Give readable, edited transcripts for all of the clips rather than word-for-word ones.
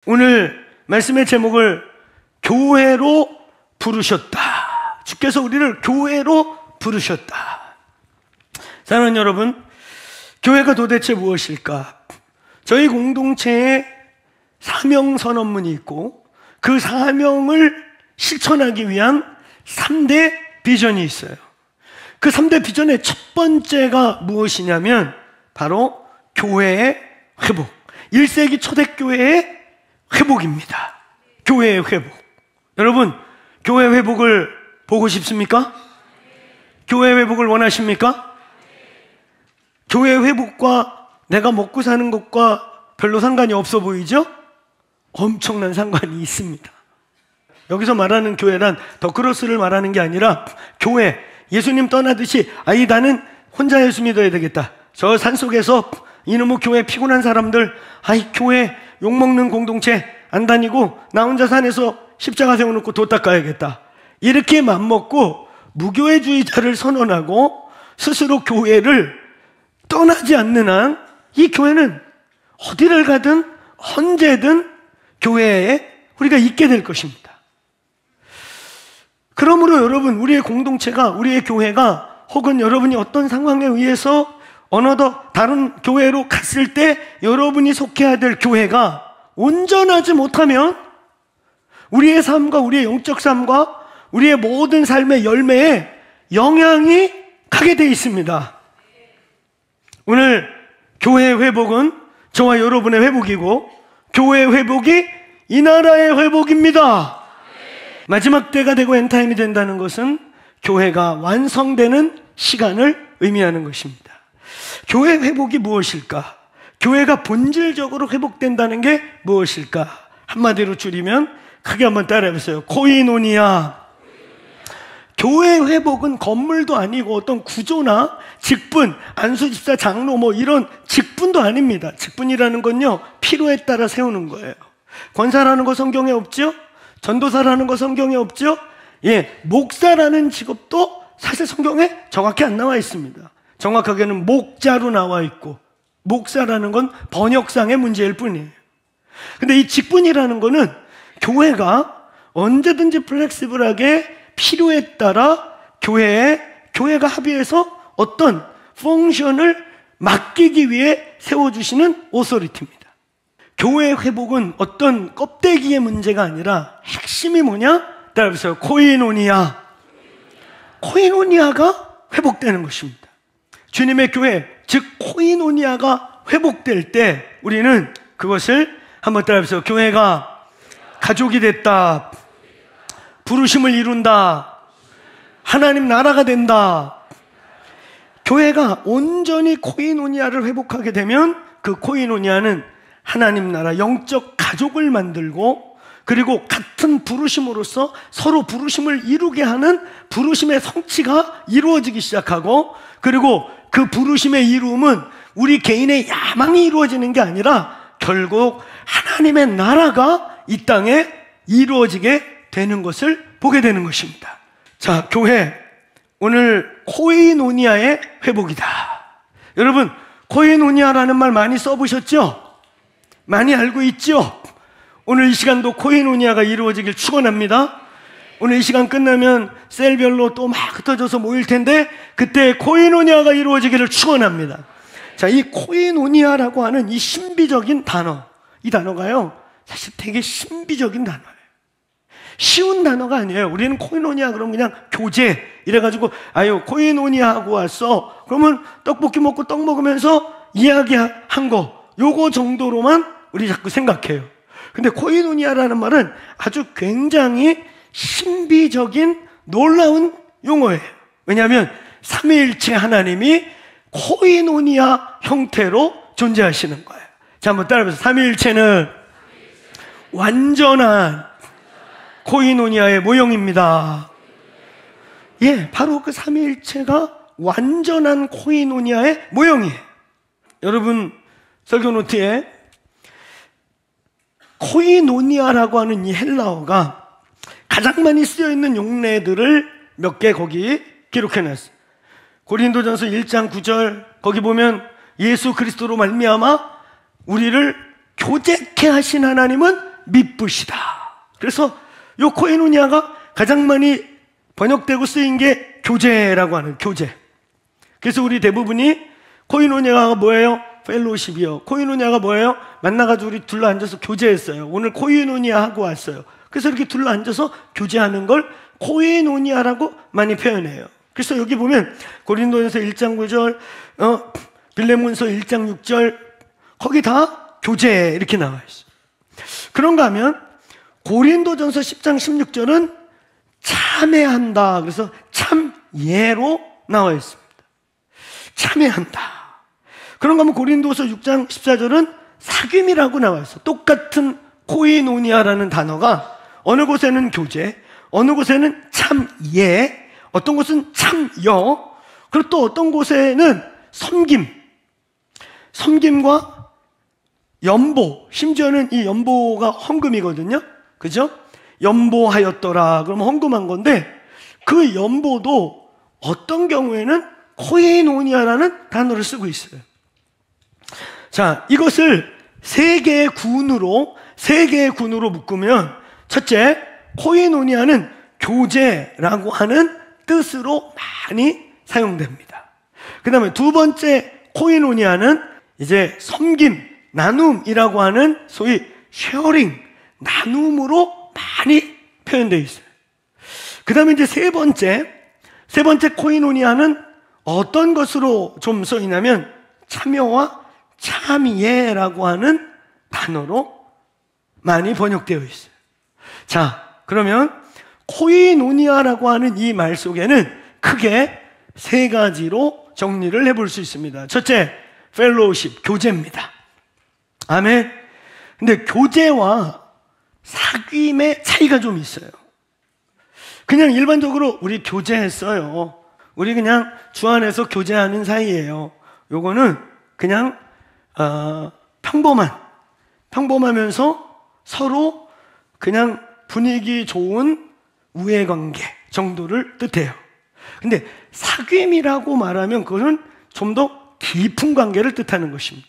오늘 말씀의 제목을 교회로 부르셨다. 주께서 우리를 교회로 부르셨다. 사랑하는 여러분, 교회가 도대체 무엇일까? 저희 공동체에 사명 선언문이 있고 그 사명을 실천하기 위한 3대 비전이 있어요. 그 3대 비전의 첫 번째가 무엇이냐면 바로 교회의 회복, 1세기 초대교회의 회복입니다. 교회의 회복. 여러분, 교회 회복을 보고 싶습니까? 교회 회복을 원하십니까? 교회 회복과 내가 먹고 사는 것과 별로 상관이 없어 보이죠? 엄청난 상관이 있습니다. 여기서 말하는 교회란 더크로스를 말하는 게 아니라 교회, 예수님 떠나듯이 나는 혼자 예수 믿어야 되겠다. 저 산속에서 이놈의 교회 피곤한 사람들, 교회 욕먹는 공동체 안 다니고 나 혼자 산에서 십자가 세워놓고 도 닦아야겠다. 이렇게 맘먹고 무교회주의자를 선언하고 스스로 교회를 떠나지 않는 한 이 교회는 어디를 가든 언제든 교회에 우리가 있게 될 것입니다. 그러므로 여러분, 우리의 공동체가, 우리의 교회가 혹은 여러분이 어떤 상황에 의해서 어느덧 다른 교회로 갔을 때 여러분이 속해야 될 교회가 온전하지 못하면 우리의 삶과 우리의 영적 삶과 우리의 모든 삶의 열매에 영향이 가게 되어 있습니다. 오늘 교회의 회복은 저와 여러분의 회복이고 교회의 회복이 이 나라의 회복입니다. 마지막 때가 되고 엔타임이 된다는 것은 교회가 완성되는 시간을 의미하는 것입니다. 교회 회복이 무엇일까? 교회가 본질적으로 회복된다는 게 무엇일까? 한마디로 줄이면 크게 한번 따라해보세요. 코이노니아. 교회 회복은 건물도 아니고 어떤 구조나 직분, 안수집사, 장로 이런 직분도 아닙니다. 직분이라는 건요, 필요에 따라 세우는 거예요. 권사라는 거 성경에 없죠? 전도사라는 거 성경에 없죠? 목사라는 직업도 사실 성경에 정확히 안 나와 있습니다. 정확하게는 목자로 나와 있고 목사라는 건 번역상의 문제일 뿐이에요. 근데 이 직분이라는 거는 교회가 언제든지 플렉시블하게 필요에 따라 교회가 합의해서 어떤 펑션을 맡기기 위해 세워주시는 오소리티입니다. 교회 회복은 어떤 껍데기의 문제가 아니라 핵심이 뭐냐? 따라해보세요. 코이노니아. 코이노니아가 회복되는 것입니다. 주님의 교회, 즉 코이노니아가 회복될 때 우리는 그것을 한번 따라해보세요. 교회가 가족이 됐다. 부르심을 이룬다. 하나님 나라가 된다. 교회가 온전히 코이노니아를 회복하게 되면 그 코이노니아는 하나님 나라, 영적 가족을 만들고 그리고 같은 부르심으로서 서로 부르심을 이루게 하는 부르심의 성취가 이루어지기 시작하고 그리고 그 부르심의 이루음은 우리 개인의 야망이 이루어지는 게 아니라 결국 하나님의 나라가 이 땅에 이루어지게 되는 것을 보게 되는 것입니다. 자, 교회, 오늘 코이노니아의 회복이다. 여러분, 코이노니아라는 말 많이 써보셨죠? 많이 알고 있죠? 오늘 이 시간도 코이노니아가 이루어지길 축원합니다. 오늘 이 시간 끝나면 셀별로 또 막 흩어져서 모일 텐데 그때 코이노니아가 이루어지기를 축원합니다. 자, 이 코이노니아라고 하는 이 신비적인 단어, 이 단어가요 사실 되게 신비적인 단어예요. 쉬운 단어가 아니에요. 우리는 코이노니아 그러면 그냥 교제 이래가지고 코이노니아 하고 왔어. 그러면 떡볶이 먹고 떡 먹으면서 이야기한 거 요거 정도로만 우리 자꾸 생각해요. 근데 코이노니아라는 말은 아주 굉장히 신비적인 놀라운 용어예요. 왜냐하면 삼위일체 하나님이 코이노니아 형태로 존재하시는 거예요. 자, 한번 따라해보세요. 삼위일체는 완전한 코이노니아의 모형입니다. 바로 그 삼위일체가 완전한 코이노니아의 모형이에요. 여러분 설교 노트에 코이노니아라고 하는 이 헬라어가 가장 많이 쓰여있는 용례들을 몇 개 거기 기록해놨어요. 고린도전서 1장 9절 거기 보면 예수 그리스도로 말미암아 우리를 교제케 하신 하나님은 미쁘시다. 그래서 요 코이노니아가 가장 많이 번역되고 쓰인 게 교제라고 하는 교제. 그래서 우리 대부분이 코이노니아가 뭐예요? 펠로십이요. 코이노니아가 뭐예요? 만나가지고 우리 둘러 앉아서 교제했어요. 오늘 코이노니아 하고 왔어요. 그래서 이렇게 둘러 앉아서 교제하는 걸 코이노니아라고 많이 표현해요. 그래서 여기 보면 고린도전서 1장 9절, 빌레몬서 1장 6절, 거기 다 교제 이렇게 나와 있어요. 그런가 하면 고린도전서 10장 16절은 참회한다. 그래서 참예로 나와 있습니다. 참회한다. 그런가 하면 고린도서 6장 14절은 사귐이라고 나와 있어요. 똑같은 코이노니아라는 단어가 어느 곳에는 교제, 어느 곳에는 참예, 어떤 곳은 참여, 그리고 또 어떤 곳에는 섬김, 섬김과 연보, 심지어는 이 연보가 헌금이거든요. 그죠? 연보하였더라. 그러면 헌금한 건데 그 연보도 어떤 경우에는 코이노니아라는 단어를 쓰고 있어요. 자, 이것을 세 개의 군으로 묶으면 첫째, 코이노니아는 교제라고 하는 뜻으로 많이 사용됩니다. 그 다음에 두 번째 코이노니아는 이제 섬김, 나눔이라고 하는 소위 쉐어링, 나눔으로 많이 표현되어 있어요. 그 다음에 이제 세 번째 코이노니아는 어떤 것으로 좀 써있냐면 참여와 참예라고 하는 단어로 많이 번역되어 있어요. 자, 그러면 코이노니아라고 하는 이 말 속에는 크게 세 가지로 정리를 해볼 수 있습니다. 첫째, 펠로우십, 교제입니다. 아멘. 근데 교제와 사귐의 차이가 좀 있어요. 그냥 일반적으로 우리 교제했어요. 우리 그냥 주 안에서 교제하는 사이예요. 요거는 그냥 평범하면서 서로 그냥 분위기 좋은 우애관계 정도를 뜻해요. 근데 사귐이라고 말하면 그거는 좀 더 깊은 관계를 뜻하는 것입니다.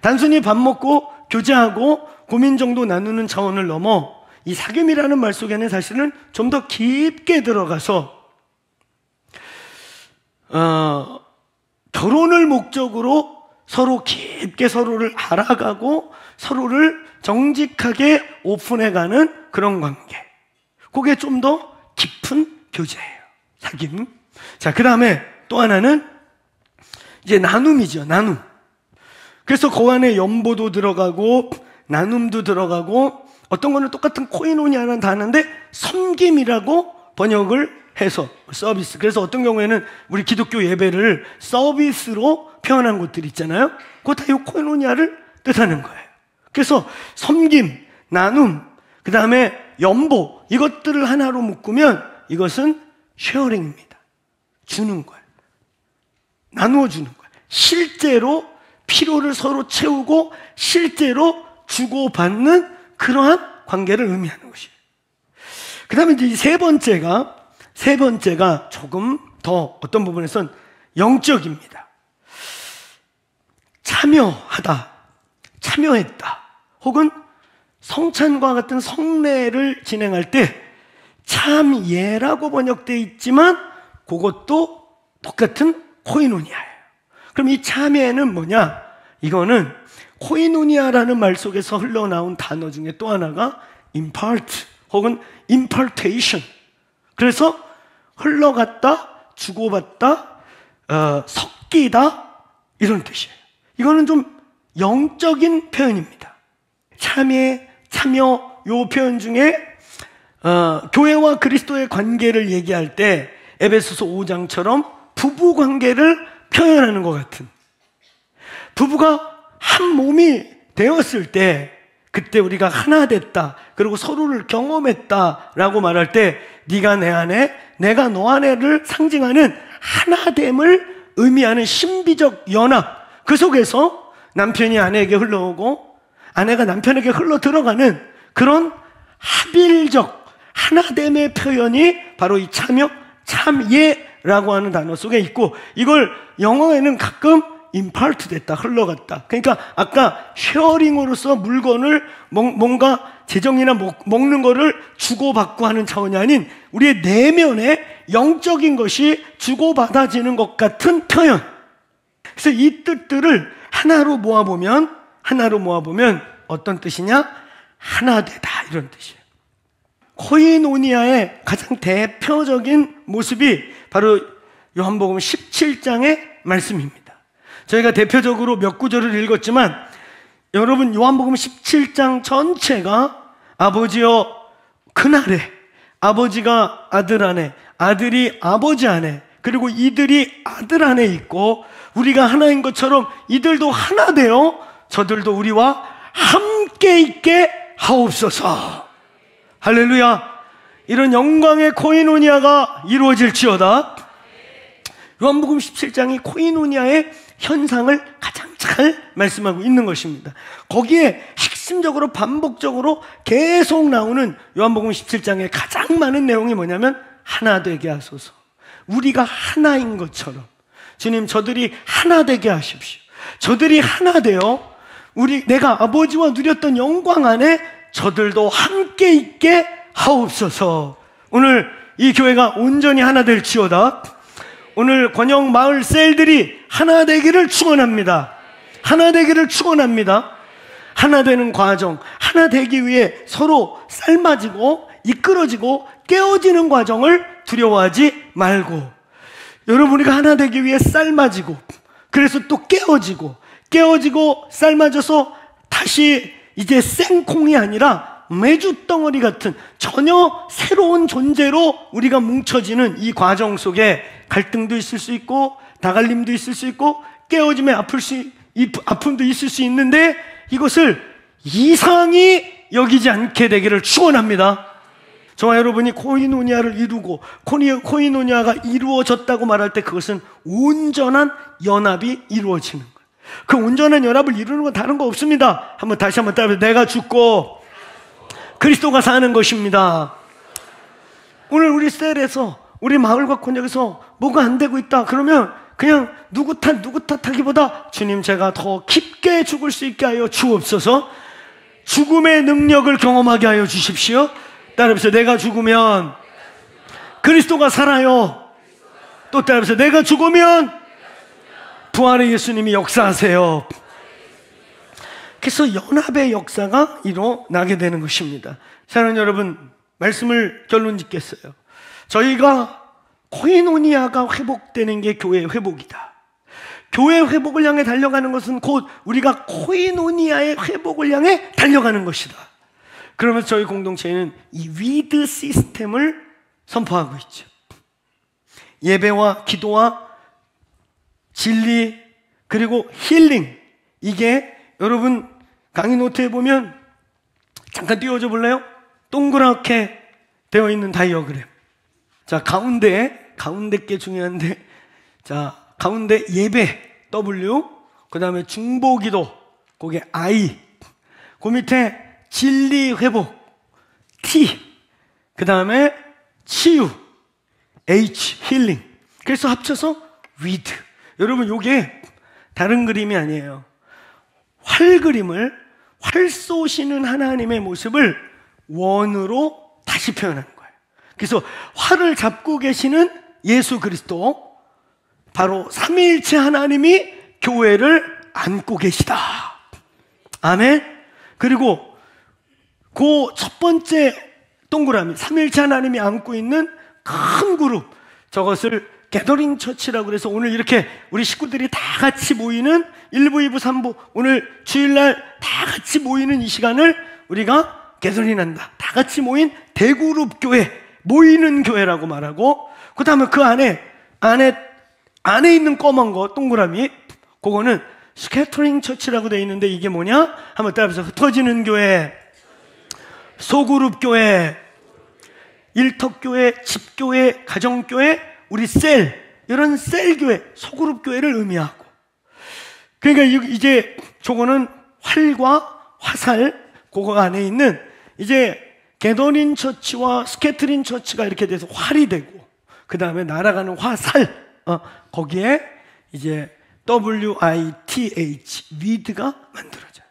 단순히 밥 먹고 교제하고 고민 정도 나누는 차원을 넘어 이 사귐이라는 말 속에는 사실은 좀 더 깊게 들어가서 결혼을 목적으로 서로 깊게 서로를 알아가고 서로를 정직하게 오픈해가는 그런 관계. 그게 좀 더 깊은 교제예요. 사귐. 자, 그 다음에 또 하나는 이제 나눔이죠. 나눔. 그래서 그 안에 연보도 들어가고 나눔도 들어가고 어떤 거는 똑같은 코이노니아라는 단어인데 섬김이라고 번역을 해서 서비스. 그래서 어떤 경우에는 우리 기독교 예배를 서비스로 표현한 곳들 있잖아요. 그거 다 이 코이노니아를 뜻하는 거예요. 그래서 섬김, 나눔, 그 다음에 연보, 이것들을 하나로 묶으면 이것은 쉐어링입니다. 주는 거예요. 나누어 주는 거예요. 실제로 필요를 서로 채우고 실제로 주고받는 그러한 관계를 의미하는 것이에요. 그 다음에 이제 세 번째가 조금 더 어떤 부분에선 영적입니다. 참여했다. 혹은 성찬과 같은 성례를 진행할 때 참예라고 번역되어 있지만 그것도 똑같은 코이노니아예요. 그럼 이 참예는 뭐냐? 이거는 코이노니아라는 말 속에서 흘러나온 단어 중에 또 하나가 impart 혹은 impartation. 그래서 흘러갔다, 주고받다, 섞이다 이런 뜻이에요. 이거는 좀 영적인 표현입니다. 참여 요 표현 중에 교회와 그리스도의 관계를 얘기할 때 에베소서 5장처럼 부부 관계를 표현하는 것 같은, 부부가 한 몸이 되었을 때 그때 우리가 하나 됐다, 그리고 서로를 경험했다라고 말할 때 네가 내 안에 내가 너 안에를 상징하는 하나됨을 의미하는 신비적 연합, 그 속에서 남편이 아내에게 흘러오고 아내가 남편에게 흘러 들어가는 그런 합일적 하나됨의 표현이 바로 이 참여라고 하는 단어 속에 있고, 이걸 영어에는 가끔 임파트 됐다, 흘러갔다. 그러니까 아까 쉐어링으로서 물건을 뭔가 재정이나 먹는 거를 주고받고 하는 차원이 아닌 우리의 내면의 영적인 것이 주고받아지는 것 같은 표현. 그래서 이 뜻들을 하나로 모아보면 어떤 뜻이냐? 하나 되다, 이런 뜻이에요. 코이노니아의 가장 대표적인 모습이 바로 요한복음 17장의 말씀입니다. 저희가 대표적으로 몇 구절을 읽었지만 여러분, 요한복음 17장 전체가 아버지여 그날에 아버지가 아들 안에, 아들이 아버지 안에, 그리고 이들이 아들 안에 있고 우리가 하나인 것처럼 이들도 하나 되어 저들도 우리와 함께 있게 하옵소서. 할렐루야. 이런 영광의 코이노니아가 이루어질지어다. 요한복음 17장이 코이노니아의 현상을 가장 잘 말씀하고 있는 것입니다. 거기에 핵심적으로 반복적으로 계속 나오는 요한복음 17장의 가장 많은 내용이 뭐냐면 하나 되게 하소서. 우리가 하나인 것처럼 주님, 저들이 하나 되게 하십시오. 저들이 하나 되어 내가 아버지와 누렸던 영광 안에 저들도 함께 있게 하옵소서. 오늘 이 교회가 온전히 하나 될지어다. 오늘 권영 마을 셀들이 하나 되기를 축원합니다. 하나 되기를 축원합니다. 하나 되는 과정, 하나 되기 위해 서로 삶아지고 이끌어지고 깨어지는 과정을 두려워하지 말고, 여러분, 우리가 하나 되기 위해 삶아지고 그래서 또 깨어지고 삶아져서 다시 이제 생콩이 아니라 메주덩어리 같은 전혀 새로운 존재로 우리가 뭉쳐지는 이 과정 속에 갈등도 있을 수 있고 다갈림도 있을 수 있고 깨어짐에 아픔도 있을 수 있는데 이것을 이상히 여기지 않게 되기를 축원합니다. 저와 여러분이 코이노니아를 이루고 코이노니아가 이루어졌다고 말할 때 그것은 온전한 연합이 이루어지는 거예요. 그 온전한 연합을 이루는 건 다른 거 없습니다. 다시 한번 따라해보세요. 내가 죽고 그리스도가 사는 것입니다. 오늘 우리 셀에서 우리 마을과 권역에서 뭐가 안 되고 있다 그러면 그냥 누구 탓하기보다 주님, 제가 더 깊게 죽을 수 있게 하여 주옵소서. 죽음의 능력을 경험하게 하여 주십시오. 따라해보세요. 내가 죽으면 그리스도가 살아요. 또 따라해보세요. 내가 죽으면 부활의 예수님이 역사하세요. 그래서 연합의 역사가 일어나게 되는 것입니다. 사랑하는 여러분, 말씀을 결론 짓겠어요. 저희가 코이노니아가 회복되는 게 교회의 회복이다. 교회의 회복을 향해 달려가는 것은 곧 우리가 코이노니아의 회복을 향해 달려가는 것이다. 그러면서 저희 공동체는 이 위드 시스템을 선포하고 있죠. 예배와 기도와 진리 그리고 힐링, 이게 여러분 강의 노트에 보면 잠깐 띄워줘 볼래요? 동그랗게 되어 있는 다이어그램. 자, 가운데 게 중요한데, 자, 가운데 예배 W, 그 다음에 중보기도 거기에 I, 그 밑에 진리 회복 T, 그 다음에 치유 H, 힐링. 그래서 합쳐서 위드. 여러분, 요게 다른 그림이 아니에요. 활 쏘시는 하나님의 모습을 원으로 다시 표현하는 거예요. 그래서 활을 잡고 계시는 예수 그리스도, 바로 삼위일체 하나님이 교회를 안고 계시다. 아멘. 그리고 그 첫 번째 동그라미, 삼위일체 하나님이 안고 있는 큰 그룹, 저것을 게더링 처치라고 그래서 오늘 이렇게 우리 식구들이 다 같이 모이는 1부, 2부, 3부, 오늘 주일날 다 같이 모이는 이 시간을 우리가 게더링 한다. 다 같이 모인 대그룹 교회, 모이는 교회라고 말하고, 그 다음에 그 안에 있는 검은 거, 동그라미, 그거는 스캐터링 처치라고 되어 있는데 이게 뭐냐? 한번 따라해보세요. 흩어지는 교회, 소그룹 교회, 일터교회, 집교회, 가정교회, 우리 셀, 이런 셀교회, 소그룹 교회를 의미하고, 그러니까 이제 저거는 활과 화살, 그거 안에 있는 이제 게더링 처치와 스캐터링 처치가 이렇게 돼서 활이 되고, 그 다음에 날아가는 화살, 거기에 이제 WITH, with가 만들어져요.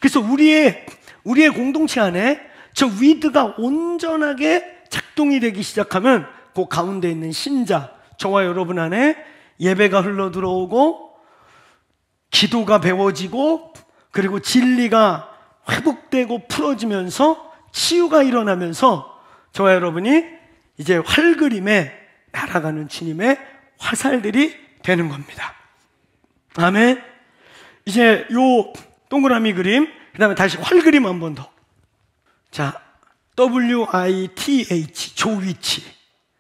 그래서 우리의 공동체 안에 저 with가 온전하게 작동이 되기 시작하면 그 가운데 있는 신자, 저와 여러분 안에 예배가 흘러 들어오고 기도가 배워지고 그리고 진리가 회복되고 풀어지면서 치유가 일어나면서 저와 여러분이 이제 활그림에 날아가는 주님의 화살들이 되는 겁니다. 아멘. 이제 요 동그라미 그림, 그 다음에 다시 활그림 한 번 더. 자, WITH, 조위치.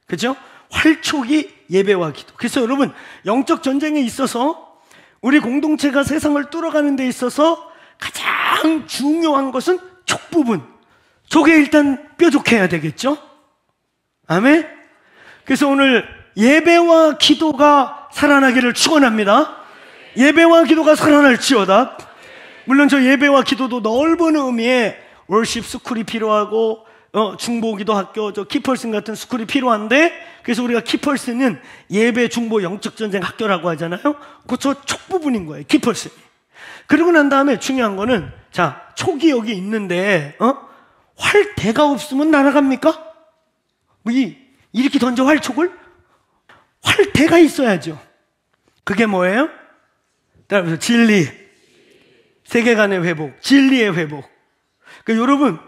그죠? 활촉이 예배와 기도. 그래서 여러분, 영적 전쟁에 있어서 우리 공동체가 세상을 뚫어가는 데 있어서 가장 중요한 것은 촉 부분. 촉에 일단 뾰족해야 되겠죠? 아멘? 그래서 오늘 예배와 기도가 살아나기를 축원합니다. 예배와 기도가 살아날지어다. 물론 저 예배와 기도도 넓은 의미의 월십 스쿨이 필요하고 중보기도 학교, 저 키펄슨 같은 스쿨이 필요한데, 그래서 우리가 키펄슨은 예배, 중보, 영적전쟁 학교라고 하잖아요. 그 저 촉 부분인 거예요, 키펄슨이. 그러고 난 다음에 중요한 거는, 자, 촉이 여기 있는데 활대가 없으면 날아갑니까? 이렇게 던져 활촉을? 활대가 있어야죠. 그게 뭐예요? 따라서 진리, 세계관의 회복, 진리의 회복. 그러니까 여러분,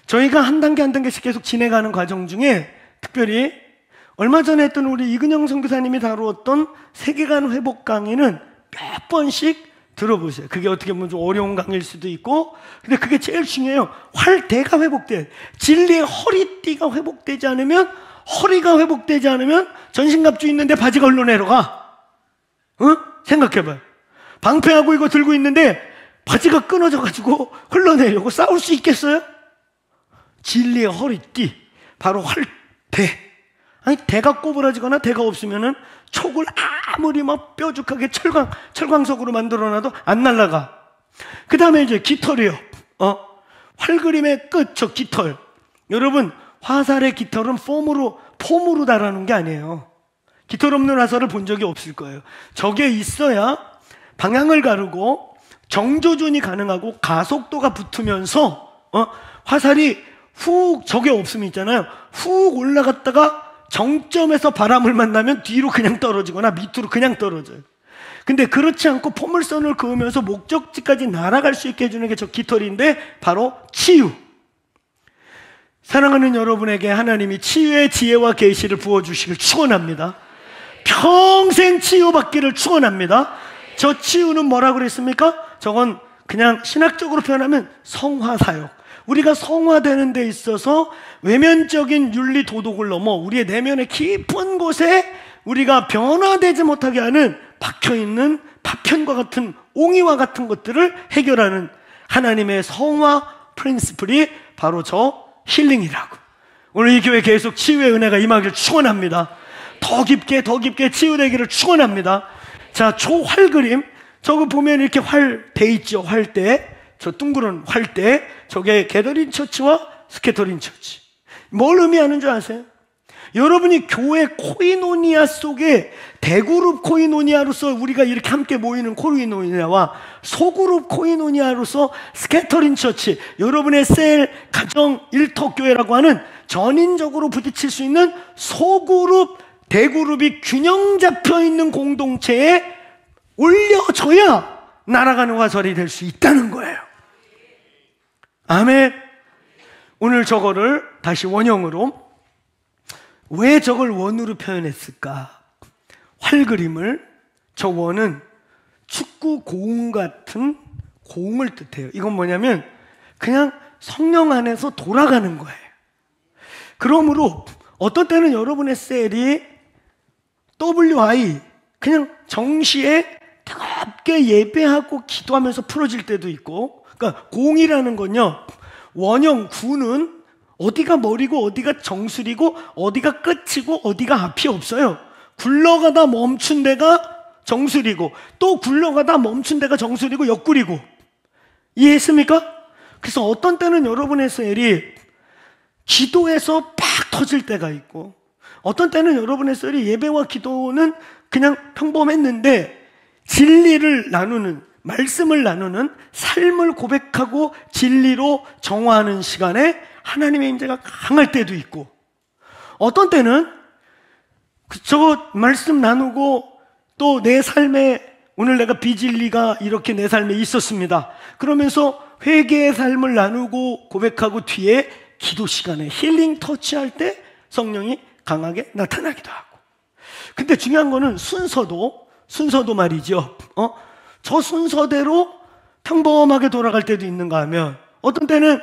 저희가 한 단계 한 단계씩 계속 진행하는 과정 중에 특별히 얼마 전에 했던 우리 이근영 선교사님이 다루었던 세계관 회복 강의는 몇 번씩 들어보세요. 그게 어떻게 보면 좀 어려운 강의일 수도 있고, 근데 그게 제일 중요해요. 활대가 회복돼. 진리의 허리띠가 회복되지 않으면, 허리가 회복되지 않으면 전신갑주 있는데 바지가 흘러내려가. 생각해봐요. 방패하고 이거 들고 있는데 바지가 끊어져가지고 흘러내려고 싸울 수 있겠어요? 진리의 허리띠, 바로 활대. 아니, 대가 꼬부라지거나 대가 없으면은 촉을 아무리 막 뾰족하게 철광석으로 만들어놔도 안 날아가. 그 다음에 이제 깃털이요. 활그림의 끝, 저 깃털. 여러분, 화살의 깃털은 폼으로 달아놓은 게 아니에요. 깃털 없는 화살을 본 적이 없을 거예요. 저게 있어야 방향을 가르고 정조준이 가능하고 가속도가 붙으면서 화살이 훅, 저게 없으면 있잖아요. 훅 올라갔다가 정점에서 바람을 만나면 뒤로 그냥 떨어지거나 밑으로 그냥 떨어져요. 근데 그렇지 않고 포물선을 그으면서 목적지까지 날아갈 수 있게 해주는 게 저 깃털인데, 바로 치유. 사랑하는 여러분에게 하나님이 치유의 지혜와 계시를 부어주시길 축원합니다. 평생 치유받기를 축원합니다. 저 치유는 뭐라고 그랬습니까? 저건 그냥 신학적으로 표현하면 성화사역. 우리가 성화되는 데 있어서 외면적인 윤리 도덕을 넘어 우리의 내면의 깊은 곳에 우리가 변화되지 못하게 하는 박혀있는 파편과 같은 옹이와 같은 것들을 해결하는 하나님의 성화 프린시플이 바로 저 힐링이라고. 오늘 이 교회 계속 치유의 은혜가 임하기를 축원합니다. 더 깊게 치유되기를 축원합니다. 자, 초활그림, 저거 보면 이렇게 활 돼 있죠. 활대, 저 둥그런 활대, 저게 게더링 처치와 스캐터링 처치. 뭘 의미하는 줄 아세요? 여러분이 교회 코이노니아 속에 대그룹 코이노니아로서 우리가 이렇게 함께 모이는 코이노니아와 소그룹 코이노니아로서 스캐터링 처치, 여러분의 셀, 가정, 일터교회라고 하는 전인적으로 부딪힐 수 있는 소그룹, 대그룹이 균형 잡혀 있는 공동체에 올려져야 날아가는 화살이 될 수 있다는 거예요. 아멘. 오늘 저거를 다시 원형으로, 왜 저걸 원으로 표현했을까? 활그림을, 저 원은 축구 공 같은 공을 뜻해요. 이건 뭐냐면 그냥 성령 안에서 돌아가는 거예요. 그러므로 어떤 때는 여러분의 셀이 WI, 그냥 정시에 뜨겁게 예배하고 기도하면서 풀어질 때도 있고, 그러니까 공이라는 건요, 원형 구는 어디가 머리고 어디가 정수리고 어디가 끝이고 어디가 앞이 없어요. 굴러가다 멈춘 데가 정수리고 또 굴러가다 멈춘 데가 정수리고 옆구리고. 이해했습니까? 그래서 어떤 때는 여러분의 셀이 기도에서 팍 터질 때가 있고, 어떤 때는 여러분의 셀이 예배와 기도는 그냥 평범했는데 진리를 나누는, 말씀을 나누는, 삶을 고백하고 진리로 정화하는 시간에 하나님의 임재가 강할 때도 있고, 어떤 때는 저 말씀 나누고 또 내 삶에 오늘 내가 비진리가 이렇게 내 삶에 있었습니다. 그러면서 회개의 삶을 나누고 고백하고 뒤에 기도 시간에 힐링 터치할 때 성령이 강하게 나타나기도 하고. 근데 중요한 거는 순서도 말이죠. 저 순서대로 평범하게 돌아갈 때도 있는가 하면, 어떤 때는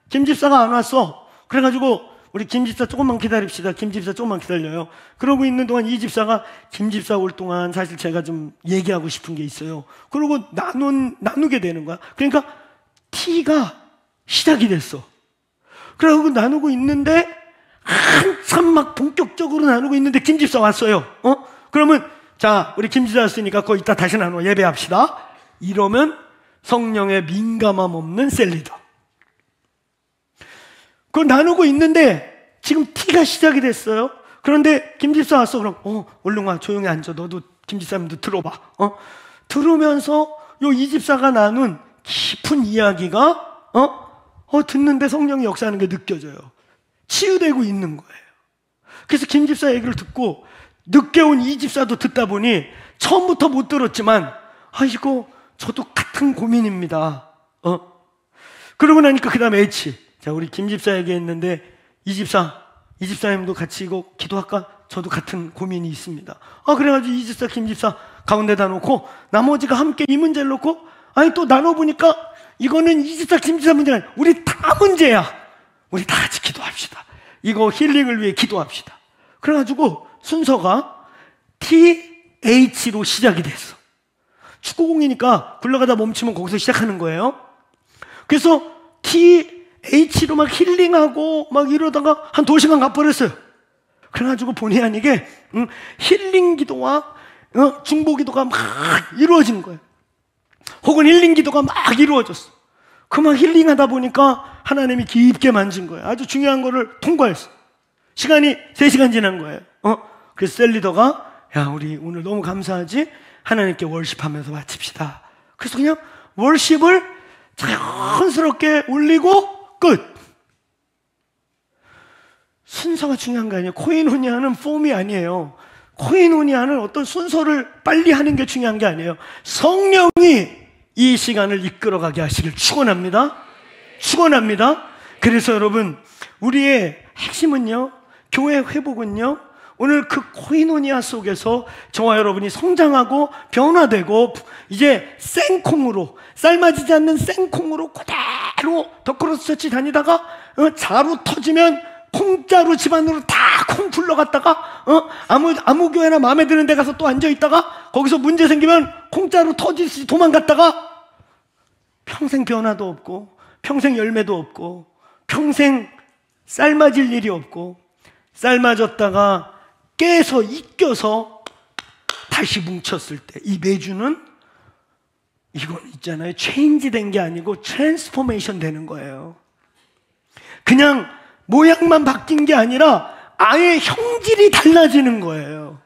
김 집사가 안 왔어. 그래가지고 우리 김 집사 조금만 기다립시다. 김 집사 조금만 기다려요. 그러고 있는 동안 이 집사가 김 집사 올 동안 사실 제가 좀 얘기하고 싶은 게 있어요. 그러고 나누게 되는 거야. 그러니까 T가 시작이 됐어. 그러고 나누고 있는데 한참 막 본격적으로 나누고 있는데 김 집사 왔어요. 그러면 자, 우리 김 집사 왔으니까 거기 이따 다시 나누어 예배합시다. 이러면 성령의 민감함 없는 셀리더. 그걸 나누고 있는데 지금 T가 시작이 됐어요. 그런데 김 집사 왔어. 그럼 얼른 와, 조용히 앉아. 너도 김 집사님도 들어봐. 들으면서 이 집사가 나눈 깊은 이야기가 듣는데 성령이 역사하는 게 느껴져요. 치유되고 있는 거예요. 그래서 김 집사 얘기를 듣고 늦게 온 이 집사도 듣다 보니 처음부터 못 들었지만 이거 저도 같은 고민입니다. 그러고 나니까 그 다음에 H. 자, 우리 김 집사 얘기했는데 이 집사님도 같이 이거 기도할까? 저도 같은 고민이 있습니다. 그래가지고 이 집사, 김 집사 가운데다 놓고 나머지가 함께 이 문제를 놓고, 아니 또 나눠보니까 이거는 이 집사, 김 집사 문제가 아니라 우리 다 문제야. 우리 다 같이 기도합시다. 이거 힐링을 위해 기도합시다. 그래가지고 순서가 TH로 시작이 됐어. 축구공이니까 굴러가다 멈추면 거기서 시작하는 거예요. 그래서 TH로 막 힐링하고 막 이러다가 한 2시간 가버렸어요. 그래가지고 본의 아니게 힐링 기도와 중보 기도가 막 이루어진 거예요. 혹은 힐링 기도가 막 이루어졌어. 그만 힐링하다 보니까 하나님이 깊게 만진 거예요. 아주 중요한 거를 통과했어. 시간이 3시간 지난 거예요. 그래서 셀리더가 야, 우리 오늘 너무 감사하지? 하나님께 월십하면서 마칩시다. 그래서 그냥 월십을 자연스럽게 올리고 끝. 순서가 중요한 거 아니에요. 코이노니아는 폼이 아니에요. 코이노니아는 어떤 순서를 빨리 하는 게 중요한 게 아니에요. 성령이 이 시간을 이끌어가게 하시길 축원합니다. 축원합니다. 그래서 여러분, 우리의 핵심은요, 교회 회복은요, 오늘 그 코이노니아 속에서 저와 여러분이 성장하고 변화되고 이제 생콩으로, 삶아지지 않는 생콩으로 그대로 더크로스 처치 다니다가 자루 터지면 콩자루 집안으로 다 콩 굴러갔다가 아무 교회나 마음에 드는 데 가서 또 앉아있다가 거기서 문제 생기면 콩자루 터지듯이 도망갔다가 평생 변화도 없고 평생 열매도 없고 평생 삶아질 일이 없고, 삶아졌다가 깨서 익혀서 다시 뭉쳤을 때 이 매주는 이건 있잖아요, 체인지 된 게 아니고 트랜스포메이션 되는 거예요. 그냥 모양만 바뀐 게 아니라 아예 형질이 달라지는 거예요.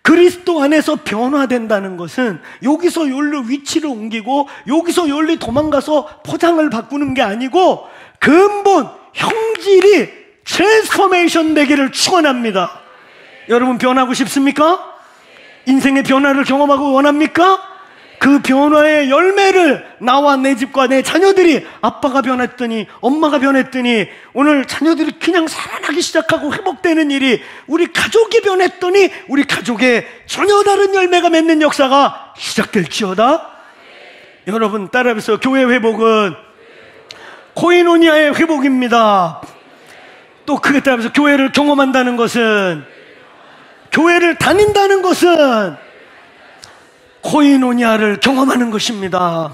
그리스도 안에서 변화된다는 것은 여기서 여기로 위치를 옮기고 여기서 여기로 도망가서 포장을 바꾸는 게 아니고 근본 형질이 트랜스포메이션 되기를 축원합니다. 여러분 변하고 싶습니까? 인생의 변화를 경험하고 원합니까? 그 변화의 열매를 나와 내 집과 내 자녀들이, 아빠가 변했더니 엄마가 변했더니 오늘 자녀들이 그냥 살아나기 시작하고 회복되는 일이, 우리 가족이 변했더니 우리 가족의 전혀 다른 열매가 맺는 역사가 시작될지어다. 여러분 따라해보세요. 교회 회복은 코이노니아의 회복입니다. 또 크게 따라해보세요. 교회를 경험한다는 것은, 교회를 다닌다는 것은 코이노니아를 경험하는 것입니다.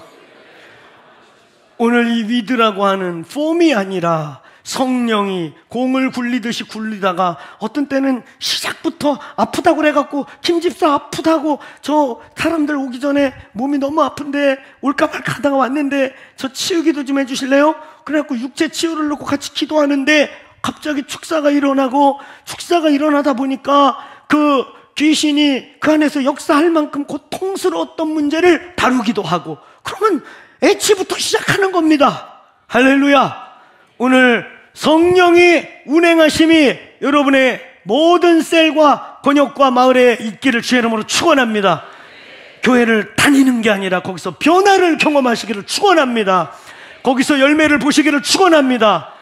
오늘 이 위드라고 하는 폼이 아니라 성령이 공을 굴리듯이 굴리다가 어떤 때는 시작부터 아프다고 그래갖고 김집사 아프다고 저 사람들 오기 전에 몸이 너무 아픈데 올까 말까 하다가 왔는데 저 치유기도 좀 해주실래요? 그래갖고 육체 치유를 놓고 같이 기도하는데 갑자기 축사가 일어나고, 축사가 일어나다 보니까 그 귀신이 그 안에서 역사할 만큼 고통스러웠던 문제를 다루기도 하고, 그러면 애치부터 시작하는 겁니다. 할렐루야. 오늘 성령이 운행하심이 여러분의 모든 셀과 권역과 마을에 있기를 주의 이름으로 축원합니다. 교회를 다니는 게 아니라 거기서 변화를 경험하시기를 축원합니다. 거기서 열매를 보시기를 축원합니다.